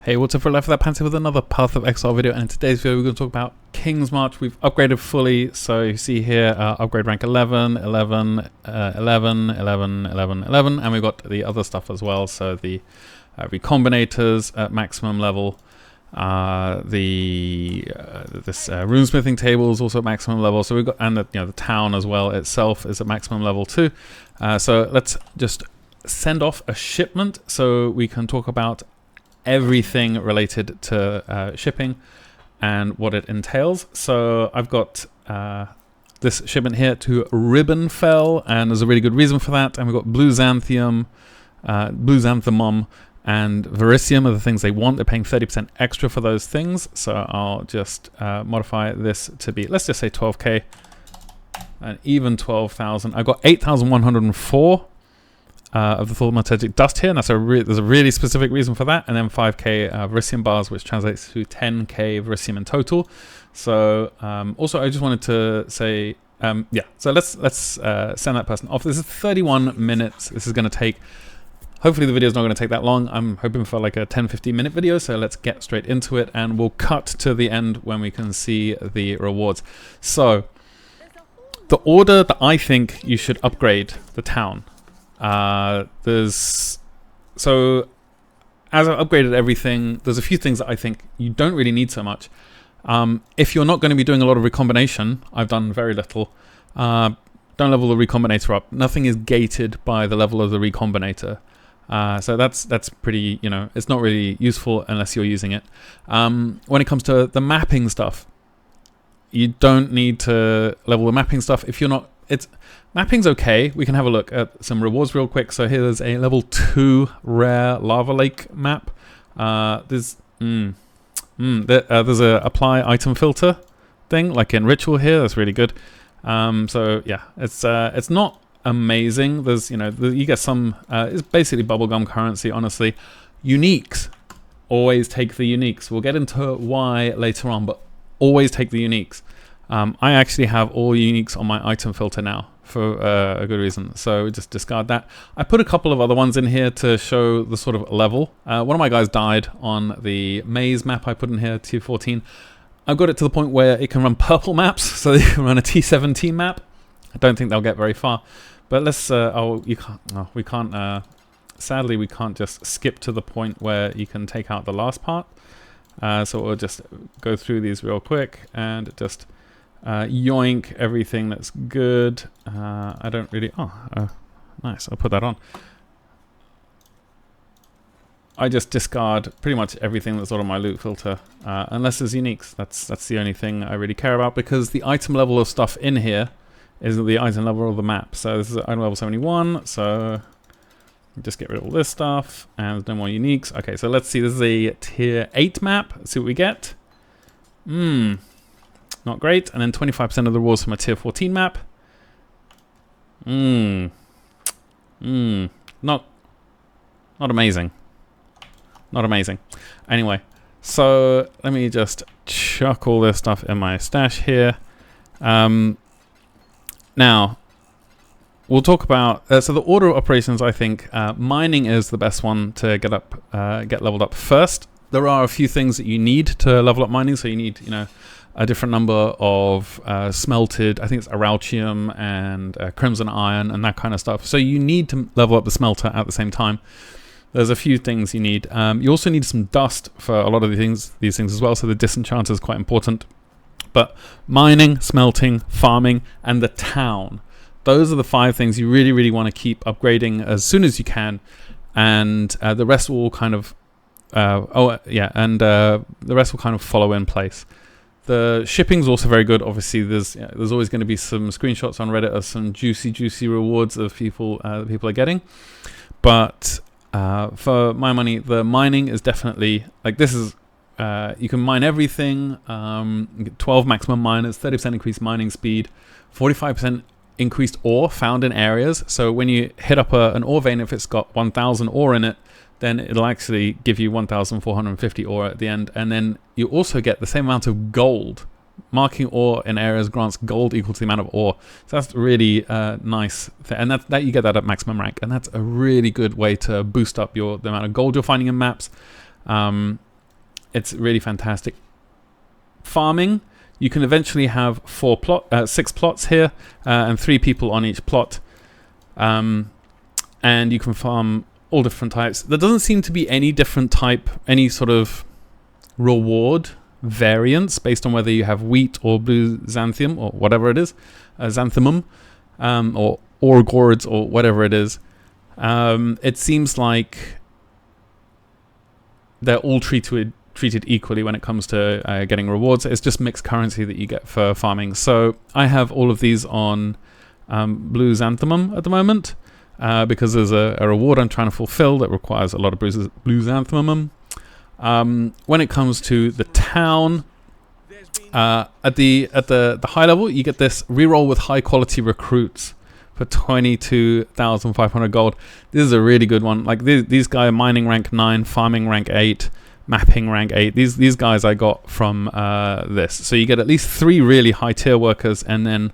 Hey, what's up for Left Without Pants with another Path of Exile video, and in today's video we're going to talk about Kingsmarch. We've upgraded fully, so you see here upgrade rank 11, 11, 11, 11, 11, 11, and we've got the other stuff as well, so the recombinators at maximum level, this runesmithing table is also at maximum level, so we've got, and the town as well itself is at maximum level too. So let's just send off a shipment so we can talk about everything related to shipping and what it entails. So I've got this shipment here to Ribbonfell, and there's a really good reason for that. And we've got Blue Xanthium, Blue Xanthemum, and Verisium are the things they want. They're paying 30% extra for those things. So I'll just modify this to be, let's just say 12k, and even 12,000. I've got 8,104. Of the thaumaturgic dust here, and that's there's a really specific reason for that. And then 5k Verisium bars, which translates to 10k Verisium in total. So also I just wanted to say, so let's send that person off. This is 31 minutes. This is going to take, hopefully the video is not going to take that long. I'm hoping for like a 10-15 minute video, so let's get straight into it, and we'll cut to the end when we can see the rewards. So the order that I think you should upgrade the town, so as I've upgraded everything, there's a few things that I think you don't really need so much. If you're not going to be doing a lot of recombination, I've done very little. Don't level the recombinator up. Nothing is gated by the level of the recombinator. So that's pretty, it's not really useful unless you're using it. When it comes to the mapping stuff, you don't need to level the mapping stuff if you're not. Mapping's okay. We can have a look at some rewards real quick. So here's a level 2 rare lava lake map. There's a apply item filter thing like in ritual here. That's really good. So yeah, it's not amazing. There's you get some. It's basically bubblegum currency. Honestly, uniques. Always take the uniques. We'll get into why later on, but always take the uniques. I actually have all uniques on my item filter now for a good reason, so just discard that. I put a couple of other ones in here to show the sort of level. One of my guys died on the maze map I put in here, tier 14. I've got it to the point where it can run purple maps, so they can run a T17 map. I don't think they'll get very far, but let's. We can't. Sadly, we can't just skip to the point where you can take out the last part. So we'll just go through these real quick and just. Yoink everything that's good. I don't really. Nice. I'll put that on. I just discard pretty much everything that's on my loot filter, unless there's uniques. That's the only thing I really care about, because the item level of stuff in here is the item level of the map. So this is item level 71. So just get rid of all this stuff, and there's no more uniques. Okay, so let's see. This is a tier 8 map. Let's see what we get. Not great. And then 25% of the rewards from a tier 14 map. Not amazing. Not amazing. Anyway, so let me just chuck all this stuff in my stash here. Now, we'll talk about so the order of operations. I think mining is the best one to get leveled up first. There are a few things that you need to level up mining. So you need, a different number of smelted, I think it's Aralchium and Crimson Iron and that kind of stuff. So you need to level up the smelter at the same time. There's a few things you need. You also need some dust for a lot of these things as well. So the Disenchanting is quite important. But mining, smelting, farming, and the town. Those are the 5 things you really, really want to keep upgrading as soon as you can. And the rest will kind of, the rest will kind of follow in place. The shipping's also very good. Obviously, there's always going to be some screenshots on Reddit of some juicy rewards of people that people are getting. But for my money, the mining is definitely like this is. You can mine everything. You get 12 maximum miners, 30% increased mining speed, 45% increased ore found in areas. So when you hit up an ore vein, if it's got 1,000 ore in it, then it'll actually give you 1,450 ore at the end. And then you also get the same amount of gold. Marking ore in areas grants gold equal to the amount of ore. So that's really nice. And that you get that at maximum rank. And that's a really good way to boost up the amount of gold you're finding in maps. It's really fantastic. Farming, you can eventually have 6 plots here, and 3 people on each plot. And you can farm all different types. There doesn't seem to be any different type, any sort of reward variance based on whether you have wheat or blue xanthium or whatever it is, xanthemum, or gourds or whatever it is. It seems like they're all treated equally when it comes to getting rewards. It's just mixed currency that you get for farming. So I have all of these on blue xanthemum at the moment because there's a reward I'm trying to fulfill that requires a lot of blue xanthemum. When it comes to the town, at the high level, you get this reroll with high quality recruits for 22,500 gold. This is a really good one. Like these guys, mining rank 9, farming rank 8, mapping rank 8. These guys I got from this. So you get at least 3 really high tier workers, and then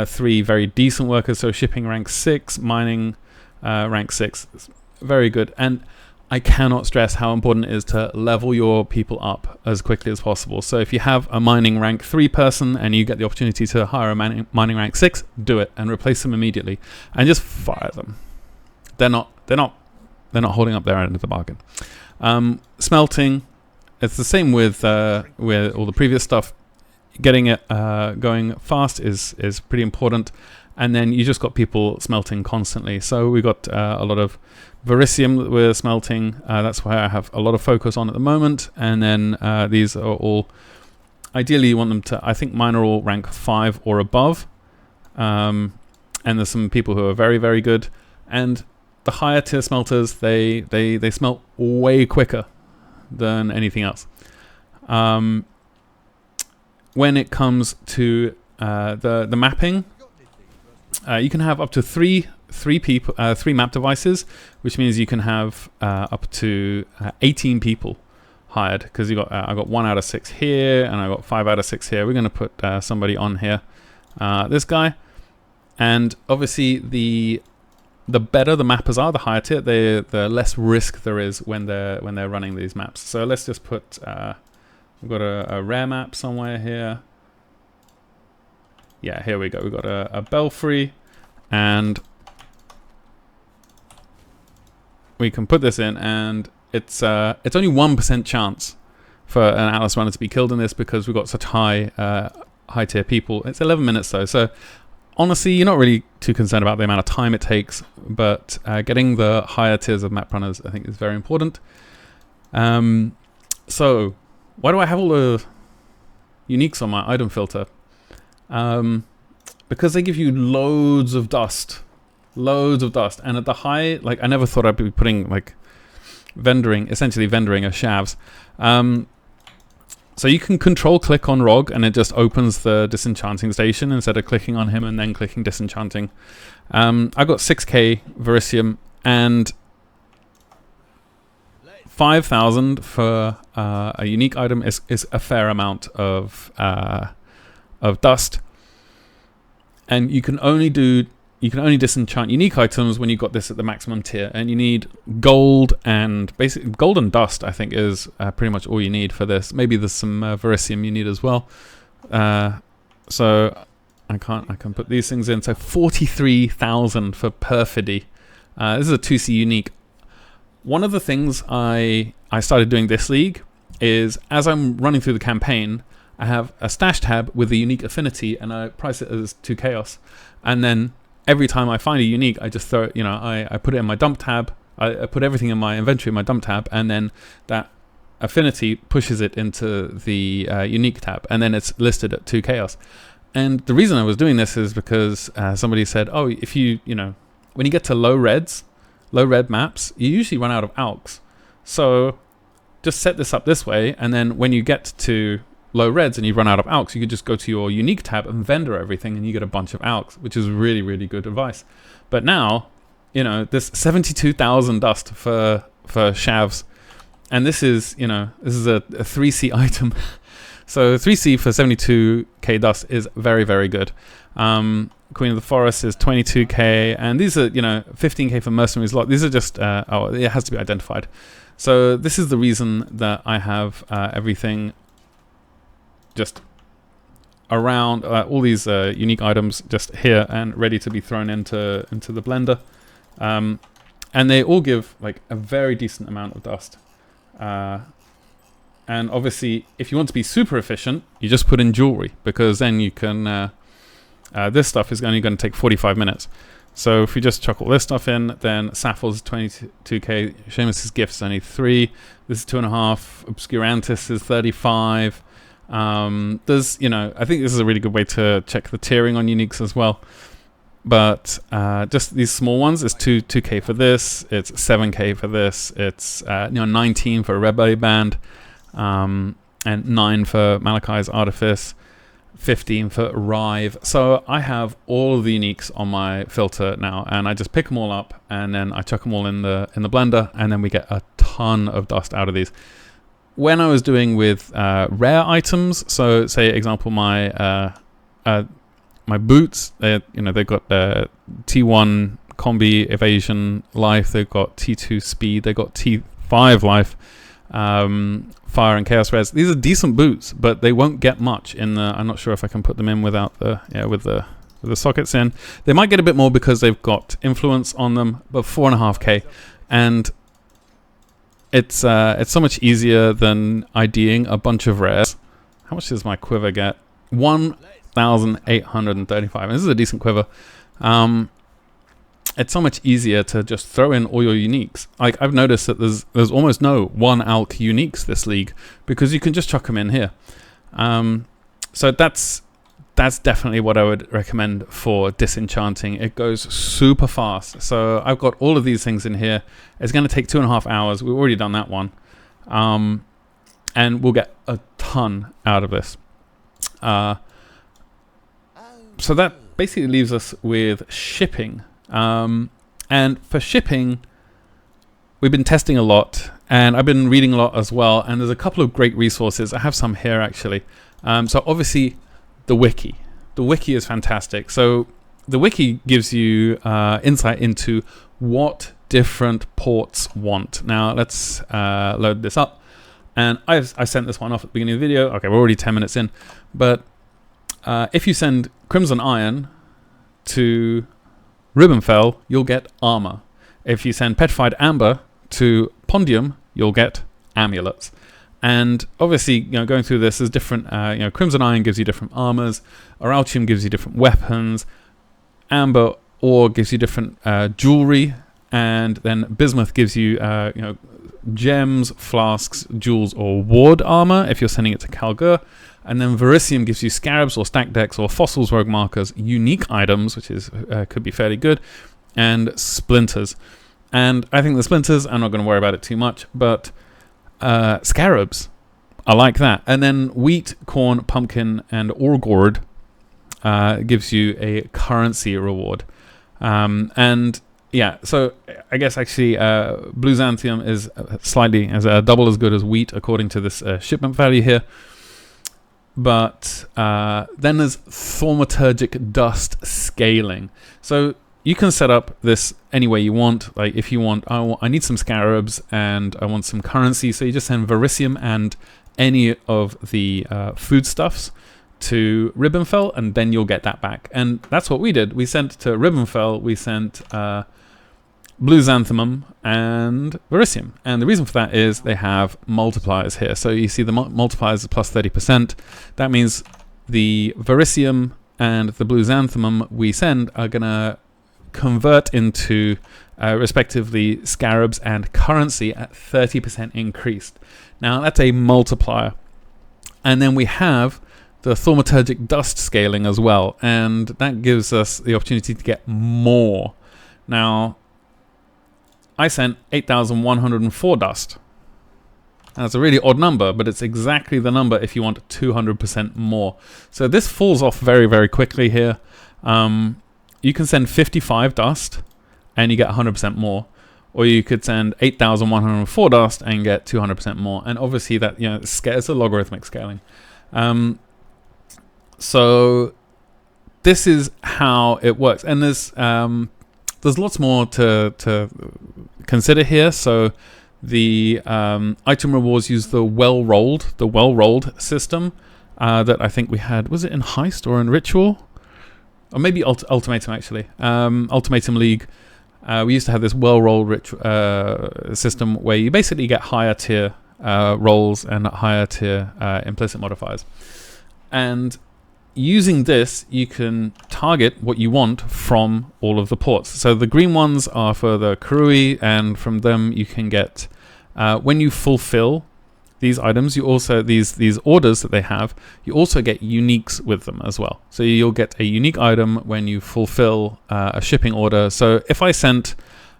3 very decent workers. So shipping rank 6, mining rank 6. It's very good. And I cannot stress how important it is to level your people up as quickly as possible. So if you have a mining rank 3 person and you get the opportunity to hire a mining rank 6, do it and replace them immediately and just fire them. They're not holding up their end of the bargain. Smelting, it's the same with all the previous stuff. Getting it going fast is pretty important. And then you just got people smelting constantly. So we got a lot of vericium that we're smelting. That's why I have a lot of focus on at the moment. And then these are all, ideally you want them to, I think mine are all rank 5 or above. And there's some people who are very, very good. And the higher tier smelters, they smelt way quicker than anything else. When it comes to the mapping, you can have up to three map devices, which means you can have up to 18 people hired. Because you got I got 1 out of 6 here, and I got 5 out of 6 here. We're going to put somebody on here, this guy, and obviously the better the mappers are, the higher tier, the less risk there is when they're running these maps. So let's just put we've got a rare map somewhere here. Yeah, here we go. We've got a belfry, and we can put this in, and it's only 1% chance for an Atlas runner to be killed in this because we've got such high tier people. It's 11 minutes though, so honestly, you're not really too concerned about the amount of time it takes, but getting the higher tiers of map runners, I think, is very important. So why do I have all the uniques on my item filter? Because they give you loads of dust, and at the high, like, I never thought I'd be putting like essentially vendoring a shavs. So you can control click on Rog and it just opens the disenchanting station instead of clicking on him and then clicking disenchanting. I got 6k vericium and 5,000 for a unique item is a fair amount of dust. And you can only disenchant unique items when you got this at the maximum tier, and you need gold and basically gold and dust. I think is pretty much all you need for this. Maybe there's some vericium you need as well. So I can put these things in. So 43,000 for perfidy. This is a 2C unique. One of the things I started doing this league is, as I'm running through the campaign, I have a stash tab with a unique affinity, and I price it as 2 chaos. And then every time I find a unique, I just throw it, I put it in my dump tab. I put everything in my inventory in my dump tab, and then that affinity pushes it into the unique tab, and then it's listed at 2 chaos. And the reason I was doing this is because somebody said, oh, if you when you get to low red maps, you usually run out of alks. So just set this up this way, and then when you get to low reds and you run out of alks, you could just go to your unique tab and vendor everything, and you get a bunch of alks, which is really, really good advice. But now, there's 72,000 dust for shavs, and this is a 3C item. So 3C for 72k dust is very, very good. Queen of the Forest is 22k, and these are 15k for mercenaries lot. These are just it has to be identified. So this is the reason that I have everything just around, all these unique items just here and ready to be thrown into the blender. And they all give like a very decent amount of dust. And obviously, if you want to be super efficient, you just put in jewelry, because then you can, this stuff is only going to take 45 minutes. So if we just chuck all this stuff in, then Sappho's 22k, Seamus's Gifts only 3, this is 2.5, Obscurantis is 35. There's, I think this is a really good way to check the tiering on uniques as well. But just these small ones, it's 2k for this, it's 7k for this, it's 19 for Rebbe Band, and 9 for Malachi's Artifice, 15 for Rive. So I have all of the uniques on my filter now, and I just pick them all up and then I chuck them all in the blender, and then we get a ton of dust out of these. When I was doing with rare items, so say example my boots, they've got T1 combi evasion life, they've got T2 speed, they've got T5 life, fire and chaos res. These are decent boots, but they won't get much in the. I'm not sure if I can put them in without with the sockets in. They might get a bit more because they've got influence on them, but 4.5k, and it's so much easier than IDing a bunch of rares. How much does my quiver get? 1,835. And this is a decent quiver. It's so much easier to just throw in all your uniques. Like, I've noticed that there's almost no 1-alc uniques this league, because you can just chuck them in here. So that's definitely what I would recommend for Disenchanting. It goes super fast. So I've got all of these things in here. It's going to take 2.5 hours. We've already done that one. And we'll get a ton out of this. So that basically leaves us with shipping. And for shipping, we've been testing a lot, and I've been reading a lot as well, and there's a couple of great resources. I have some here actually. So obviously the Wiki. The Wiki is fantastic. So the Wiki gives you insight into what different ports want. Now let's load this up. And I sent this one off at the beginning of the video. Okay, we're already 10 minutes in. But if you send Crimson Iron to Ribbonfell, you'll get armor. If you send Petrified Amber to Pondium, you'll get amulets. And obviously, going through this, there's different, Crimson Iron gives you different armors, Araltium gives you different weapons, Amber Ore gives you different jewelry, and then Bismuth gives you, gems, flasks, jewels, or ward armor if you're sending it to Kalgur. And then Verisium gives you scarabs or stack decks or fossils, rogue markers, unique items, which is could be fairly good, and splinters. And I think the splinters, I'm not going to worry about it too much, but scarabs, I like that. And then wheat, corn, pumpkin, and Orgord gives you a currency reward. And yeah, so I guess actually Blue Xanthium is slightly double as good as wheat according to this shipment value here. But then there's thaumaturgic dust scaling. So you can set up this any way you want. Like if you want, I need some scarabs and I want some currency. So you just send Verisium and any of the foodstuffs to Ribbonfell, and then you'll get that back. And that's what we did. We sent to Ribbonfell, we sent Blue Xanthemum and Verisium. And the reason for that is they have multipliers here. So you see the multipliers are plus 30%. That means the Verisium and the Blue Xanthemum we send are going to convert into respectively scarabs and currency at 30% increased. Now that's a multiplier. And then we have the thaumaturgic dust scaling as well. And that gives us the opportunity to get more. Now, I sent 8,104 dust. That's a really odd number, but it's exactly the number if you want 200% more. So this falls off very, very quickly here. You can send 55 dust and you get 100% more. Or you could send 8,104 dust and get 200% more. And obviously that, it's a logarithmic scaling. So this is how it works. And there's lots more to consider here. So The item rewards use the well-rolled system that I think we had. Was it in Heist or in Ritual? Or maybe Ultimatum, actually. Ultimatum League. We used to have this well-rolled system where you basically get higher tier rolls and higher tier implicit modifiers. And using this, you can target what you want from all of the ports. So the green ones are for the Karui, and from them you can get, when you fulfill these items, you also, these orders that they have, you also get uniques with them as well. So you'll get a unique item when you fulfill a shipping order. So if I sent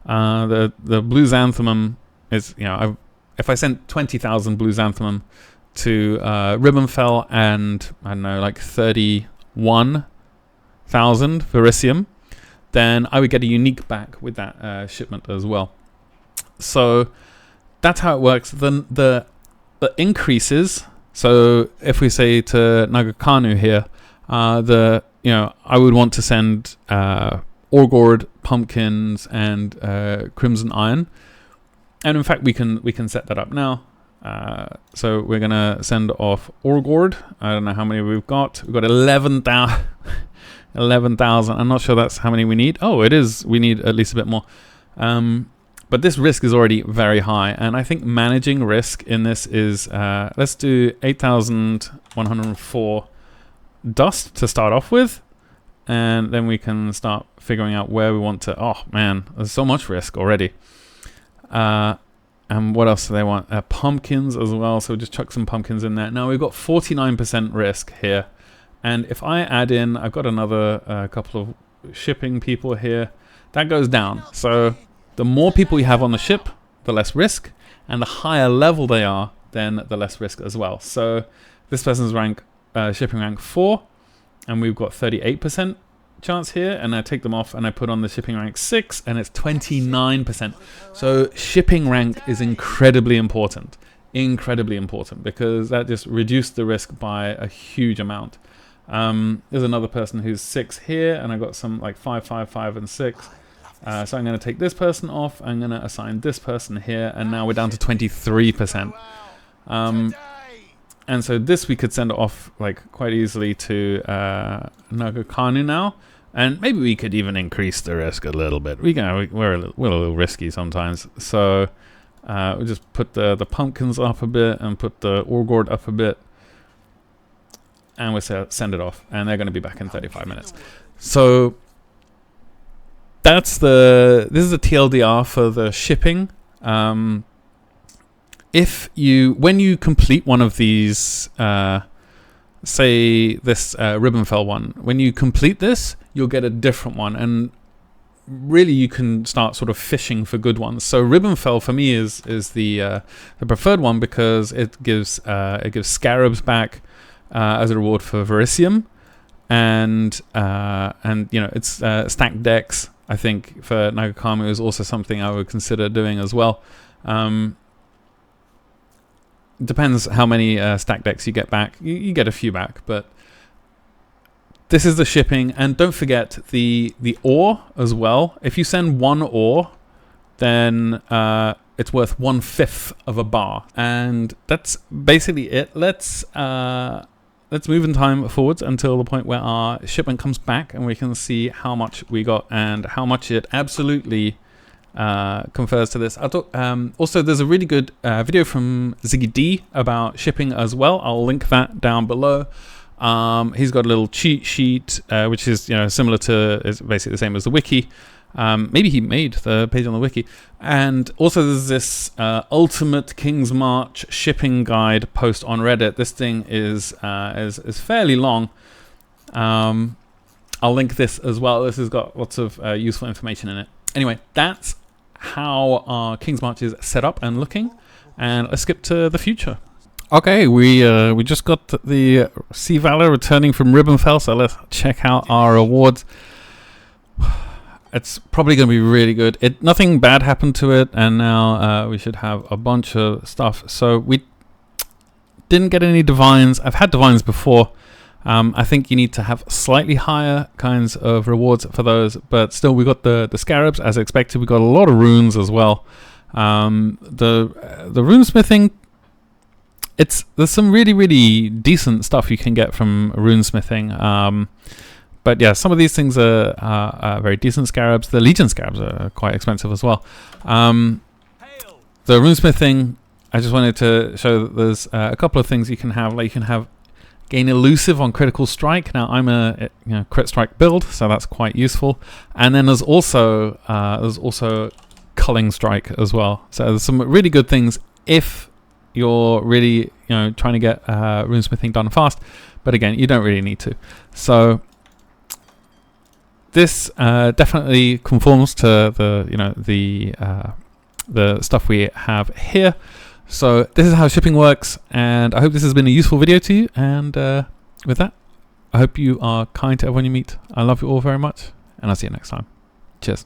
the blue xanthemum, is, you know, if I sent 20,000 blue xanthemum to Ribbonfell and I don't know, like 31,000 Verisium, then I would get a unique back with that shipment as well. So that's how it works. Then the increases. So if we say to Nagakanu here, I would want to send Orgord, pumpkins, and crimson iron, and in fact we can set that up now. So we're gonna send off Orgord. I don't know how many we've got. We've got 11,000. 11,000. I'm not sure that's how many we need. Oh, it is. We need at least a bit more. But this risk is already very high, and I think managing risk in this is, let's do 8,104 dust to start off with, and then we can start figuring out where we want to. Oh man, there's so much risk already. And what else do they want? Pumpkins as well, so just chuck some pumpkins in there. Now we've got 49% risk here, and if I add in, I've got another couple of shipping people here, that goes down. So the more people you have on the ship, the less risk, and the higher level they are, then the less risk as well. So this person's rank, shipping rank 4, and we've got 38% chance here, and I take them off and I put on the shipping rank 6, and it's 29%. So shipping rank is incredibly important, because that just reduced the risk by a huge amount. There's another person who's 6 here, and I got some like 5, 5, 5, and 6. So I'm going to take this person off, I'm going to assign this person here, and now we're down to 23%. And so this we could send off like quite easily to Nagakanu now, and maybe we could even increase the risk a little bit. We're a little risky sometimes, so we'll just put the pumpkins up a bit and put the Orgord up a bit, and we'll send it off, and they're going to be back in 35 minutes. So this is the TLDR for the shipping. When you complete one of these, say this Ribbonfell one, when you complete this, you'll get a different one, and really you can start sort of fishing for good ones. So Ribbonfell for me is the preferred one, because it gives scarabs back as a reward for Verisium, and you know, it's stacked decks. I think for Nagakanu is also something I would consider doing as well. Depends how many stack decks you get back. You get a few back, but this is the shipping. And don't forget the ore as well. If you send one ore, then it's worth 1/5 of a bar, and that's basically it. Let's move in time forwards until the point where our shipment comes back, and we can see how much we got and how much it absolutely confers to this. Also, there's a really good video from ZiggyD about shipping as well. I'll link that down below. He's got a little cheat sheet, which is similar to, is basically the same as the wiki. Maybe he made the page on the wiki. And also there's this ultimate Kingsmarch shipping guide post on Reddit. This thing is fairly long. I'll link this as well. This has got lots of useful information in it. Anyway, that's how our Kingsmarch is set up and looking. And let's skip to the future. Okay, we just got the Sea Valor returning from Ribbonfell, so let's check out our rewards. It's probably going to be really good. Nothing bad happened to it, and now we should have a bunch of stuff. So we didn't get any divines. I've had divines before. I think you need to have slightly higher kinds of rewards for those, but still we got the scarabs as expected. We got a lot of runes as well. The runesmithing, there's some really decent stuff you can get from runesmithing. But yeah, some of these things are very decent scarabs. The Legion scarabs are quite expensive as well. The runesmithing, I just wanted to show that there's a couple of things you can have. Like you can have gain elusive on critical strike. Now I'm a crit strike build, so that's quite useful. And then there's also culling strike as well. So there's some really good things if you're really trying to get runesmithing done fast. But again, you don't really need to. So this definitely conforms to the stuff we have here. So this is how shipping works, and I hope this has been a useful video to you. And with that, I hope you are kind to everyone you meet. I love you all very much, and I'll see you next time. Cheers.